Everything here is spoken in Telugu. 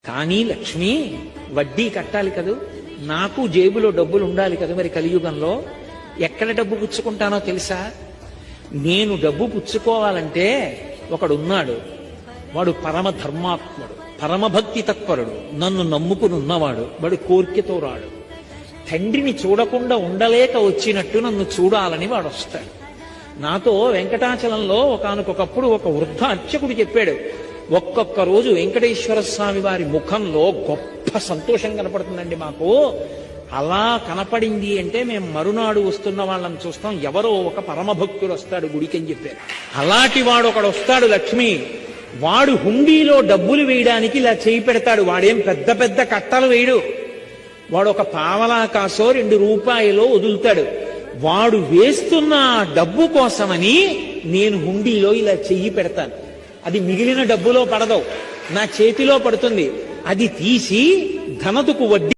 కానీ లక్ష్మి వడ్డీ కట్టాలి కదూ, నాకు జేబులో డబ్బులు ఉండాలి కదా. మరి కలియుగంలో ఎక్కడ డబ్బు పుచ్చుకుంటానో తెలుసా? నేను డబ్బు పుచ్చుకోవాలంటే ఒకడున్నాడు, వాడు పరమ ధర్మాత్ముడు, పరమభక్తి తత్పరుడు, నన్ను నమ్ముకుని ఉన్నవాడు. వాడు కోరికతో రాడు, తండ్రిని చూడకుండా ఉండలేక వచ్చినట్టు నన్ను చూడాలని వాడు వస్తాడు. నాతో వెంకటాచలంలో ఒకానొకప్పుడు ఒక వృద్ధ అర్చకుడు చెప్పాడు, ఒక్కొక్క రోజు వెంకటేశ్వర స్వామి వారి ముఖంలో గొప్ప సంతోషం కనపడుతుందండి మాకు. అలా కనపడింది అంటే మేము మరునాడు వస్తున్న వాళ్ళని చూస్తాం, ఎవరో ఒక పరమభక్తుడు వస్తాడు గుడికి అని చెప్పారు. అలాంటి వాడు ఒకడు వస్తాడు లక్ష్మి. వాడు హుండీలో డబ్బులు వేయడానికి ఇలా చేయి పెడతాడు. వాడేం పెద్ద పెద్ద కట్టలు వేయడు, వాడు ఒక పావలా కాసో 2 రూపాయలో వదులుతాడు. వాడు వేస్తున్న డబ్బు కోసమని నేను హుండీలో ఇలా చెయ్యి పెడతాను. అది మిగిలిన డబ్బులో పడదు, నా చేతిలో పడుతుంది. అది తీసి ధనదుకు వడ్డీ